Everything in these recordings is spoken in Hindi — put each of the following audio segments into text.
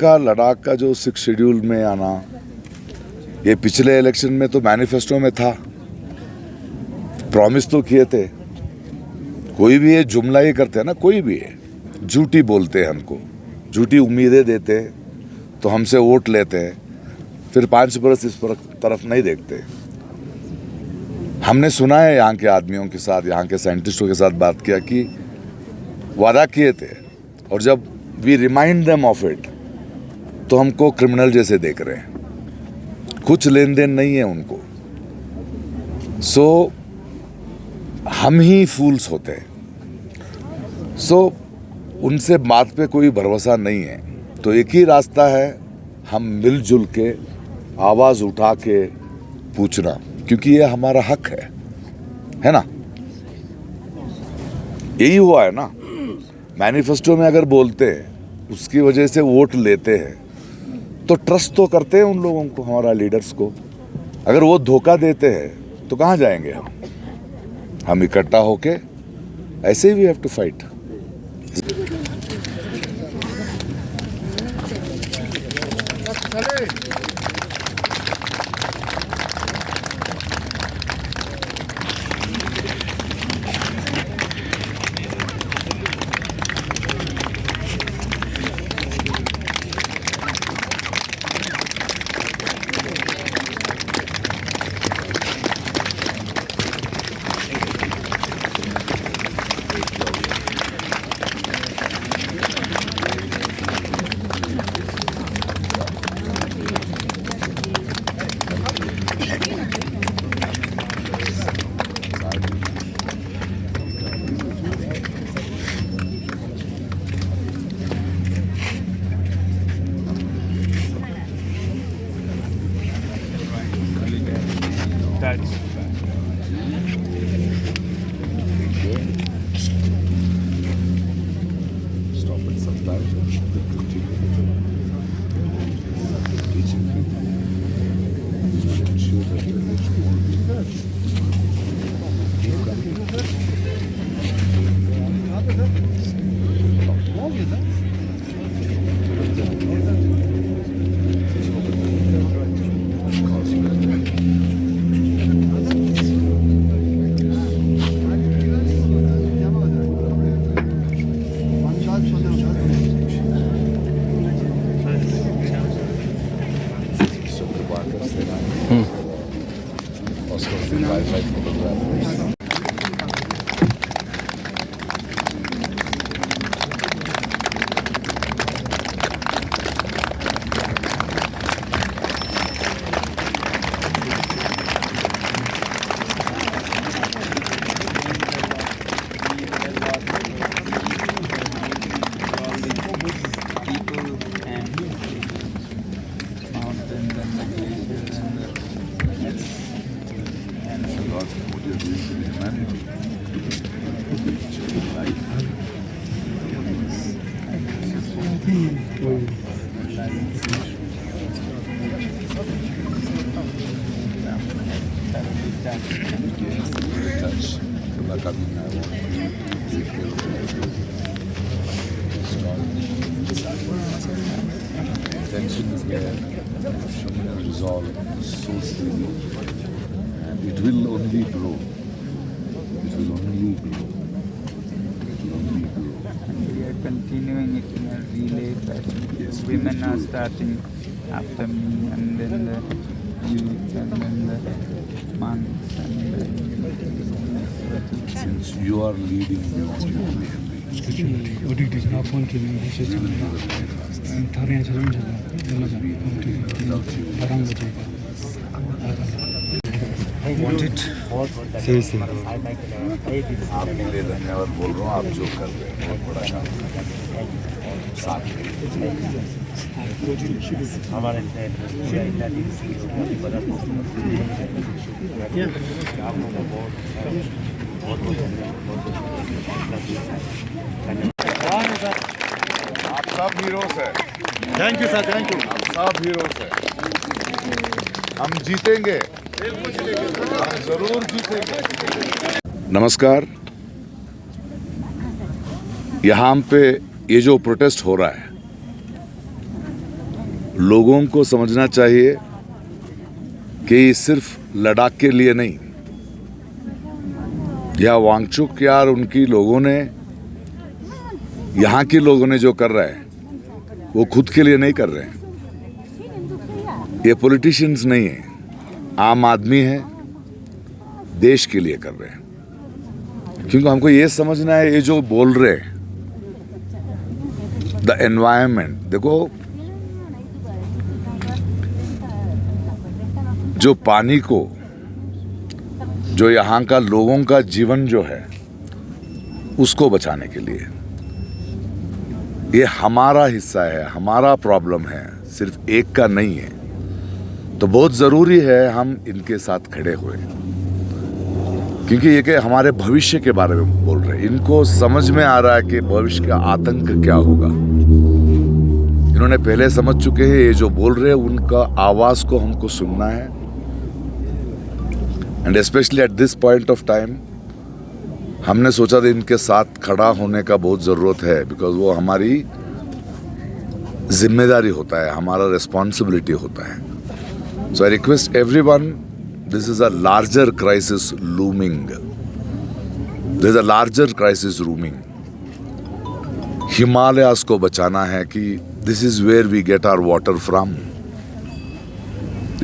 का लद्दाख का जो 6 शेड्यूल में आना, ये पिछले इलेक्शन में तो मैनिफेस्टो में था, प्रॉमिस तो किए थे। कोई भी ये जुमला ही करते हैं ना, कोई भी है, झूठी बोलते हैं, हमको झूठी उम्मीदें देते हैं, तो हमसे वोट लेते हैं, फिर 5 बरस इस तरफ नहीं देखते। हमने सुना है यहाँ के आदमियों के साथ, यहाँ के साइंटिस्टों के साथ बात किया कि वादा किए थे, और जब we remind them of it तो हमको क्रिमिनल जैसे देख रहे हैं। कुछ लेन देन नहीं है उनको। सो हम ही फूल्स होते हैं। सो उनसे बात पे कोई भरोसा नहीं है। तो एक ही रास्ता है, हम मिलजुल के आवाज़ उठा के पूछना, क्योंकि ये हमारा हक है ना। यही हुआ है ना, मैनिफेस्टो में अगर बोलते हैं उसकी वजह से वोट लेते हैं, तो ट्रस्ट तो करते हैं उन लोगों को, हमारा लीडर्स को। अगर वो धोखा देते हैं तो कहाँ जाएंगे हम इकट्ठा होके ऐसे ही we have to fight. Tension is there, resolve so steady, and it will only grow. It will only grow. It will only grow. And we are continuing it in a relay fashion. Yes, Women are starting after me, and then the youth, and then the monks, and then Since you are leading, you want to be ODT ना फोन के लिए विशेष थारे यहाँ चलने चला आराम बचेगा। I want it. Seriously. आपके लिए धन्यवाद बोल रहा हूँ, आप जो कर रहे हैं बहुत बड़ा काम है। साथ हमारे आप सब हीरोज हैं। Thank you sir, thank you. आप सब हीरोज हैं। हम जीतेंगे, हम जरूर जीतेंगे। नमस्कार। यहाँ पे ये जो प्रोटेस्ट हो रहा है, लोगों को समझना चाहिए कि सिर्फ लद्दाख के लिए नहीं, या वांगचुक यार उनकी लोगों ने, यहाँ के लोगों ने जो कर रहा है वो खुद के लिए नहीं कर रहे हैं। ये पॉलिटिशियंस नहीं है, आम आदमी है, देश के लिए कर रहे हैं। क्योंकि हमको ये समझना है, ये जो बोल रहे हैं द एनवायरमेंट, देखो जो पानी को, जो यहाँ का लोगों का जीवन जो है उसको बचाने के लिए ये हमारा हिस्सा है, हमारा प्रॉब्लम है, सिर्फ एक का नहीं है। तो बहुत ज़रूरी है हम इनके साथ खड़े हुए, क्योंकि ये कि हमारे भविष्य के बारे में बोल रहे हैं। इनको समझ में आ रहा है कि भविष्य का आतंक क्या होगा। इन्होंने पहले समझ चुके हैं, ये जो बोल रहे हैं उनका आवाज़ को हमको सुनना है। And specially at this point of time हमने सोचा था इनके साथ खड़ा होने का बहुत ज़रूरत है, बिकॉज वो हमारी जिम्मेदारी होता है, हमारा रिस्पॉन्सिबिलिटी होता है। So I request everyone, this is a larger crisis looming, this is a larger crisis looming. Himalayas को बचाना है कि this is where we get our water from,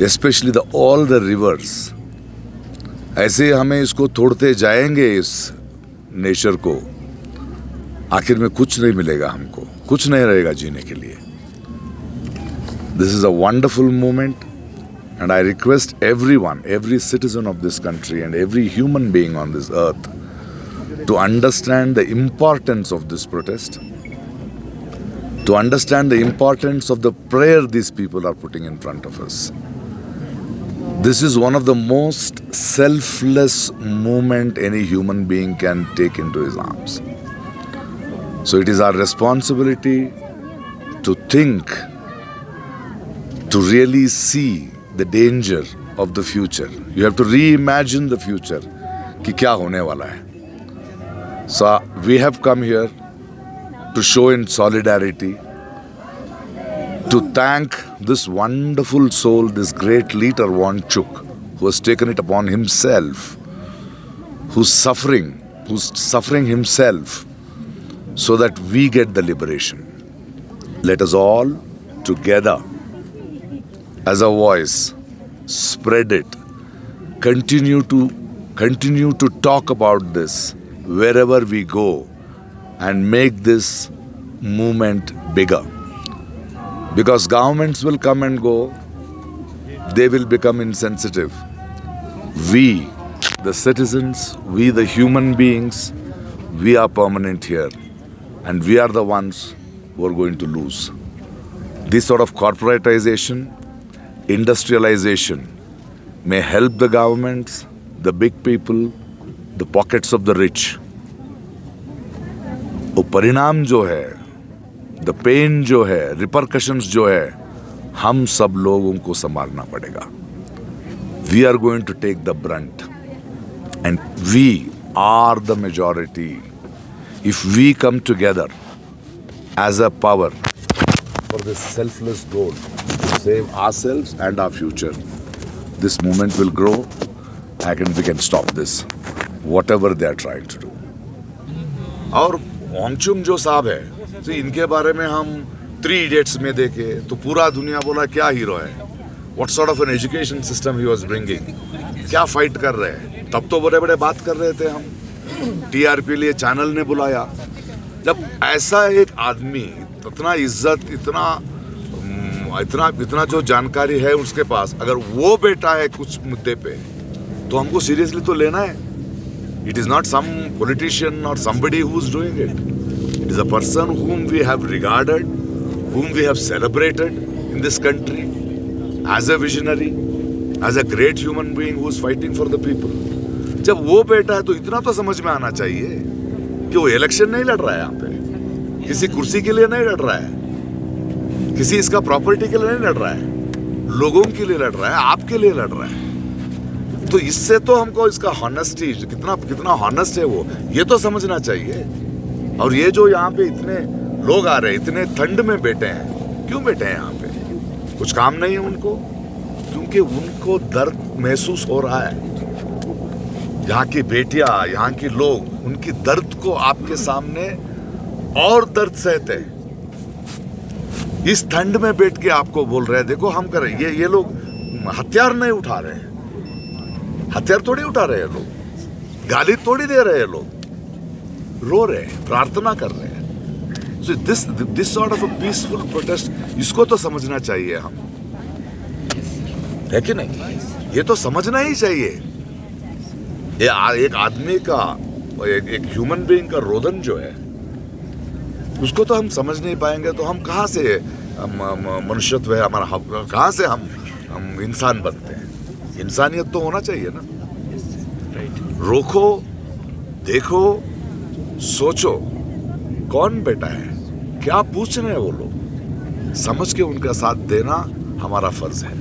specially the all the rivers. ऐसे हमें इसको तोड़ते जाएंगे, इस नेचर को, आखिर में कुछ नहीं मिलेगा, हमको कुछ नहीं रहेगा जीने के लिए। This is a wonderful moment and I request everyone, every citizen of this country and every human being on this earth to understand the importance of this protest, to understand the importance of the prayer these people are putting in front of us. This is one of the most selfless movement any human being can take into his arms. So it is our responsibility to think, to really see the danger of the future. You have to reimagine the future कि क्या होने वाला है. So we have come here to show in solidarity, to thank this wonderful soul, this great leader Wangchuk, who has taken it upon himself, who's suffering himself so that we get the liberation. Let us all together as a voice spread it, continue to talk about this wherever we go and make this movement bigger. Because governments will come and go, they will become insensitive. We, the citizens, we the human beings, we are permanent here and we are the ones who are going to lose. This sort of corporatization, industrialization may help the governments, the big people, the pockets of the rich. वो परिणाम जो है, द पेन जो है, रिपरकशंस जो है, हम सब लोगों को संभालना पड़ेगा. We are going to take the brunt and we are the majority. If we come together as a power for this selfless goal to save ourselves and our future, this movement will grow and we can stop this, whatever they are trying to do. और वांगचुक जो साहब है, तो इनके बारे में हम 3 Idiots में देखे तो पूरा दुनिया बोला क्या हीरो है, what sort of an education system he was bringing, क्या फाइट कर रहे हैं. तब तो बड़े बड़े बात कर रहे थे हम, TRP लिए चैनल ने बुलाया. जब ऐसा एक आदमी, इतना इज्जत, इतना जो जानकारी है उसके पास, अगर वो बेटा है कुछ मुद्दे पे, तो हमको सीरियसली तो लेना है. It is not some politician or somebody who is doing it. It is a person whom we have regarded, whom we have celebrated in this country as a visionary, as a great human being who is fighting for the people. जब वो बेटा है तो इतना तो समझ में आना चाहिए कि वो इलेक्शन नहीं लड़ रहा है, यहाँ पे किसी कुर्सी के लिए नहीं लड़ रहा है, किसी इसका प्रॉपर्टी के लिए नहीं लड़ रहा है, लोगों के लिए लड़ रहा है, आपके लिए लड़ रहा है. तो इससे तो हमको इसका हॉनेस्टी, कितना हॉनेस्ट है वो, ये तो समझना चाहिए. और ये जो यहाँ पे इतने लोग आ रहे हैं, इतने ठंड में बैठे हैं, क्यों बैठे हैं यहाँ पे? कुछ काम नहीं है उनको, क्योंकि उनको दर्द महसूस हो रहा है। यहाँ की बेटियां, यहाँ के लोग उनकी दर्द को आपके सामने और दर्द सहते हैं। इस ठंड में बैठ के आपको बोल रहे हैं देखो हम करें, ये लोग हथियार नहीं उठा रहे हैं, हथियार थोड़ी उठा रहे हैं लोग, गाली थोड़ी दे रहे हैं लोग, रो रहे हैं, प्रार्थना कर रहे हैं। So this sort of a peaceful protest, इसको तो समझना चाहिए हम, है कि नहीं? ये तो समझना ही चाहिए। एक आदमी का, एक ह्यूमन बीइंग का रोदन जो है, उसको तो हम समझ नहीं पाएंगे तो हम कहाँ से मनुष्यत्व है हमारा, कहाँ से हम इंसान बनते हैं? इंसानियत तो होना चाहिए ना। रोको, देखो, सोचो कौन बेटा है, क्या पूछ रहे हैं वो लोग, समझ के उनका साथ देना हमारा फर्ज है।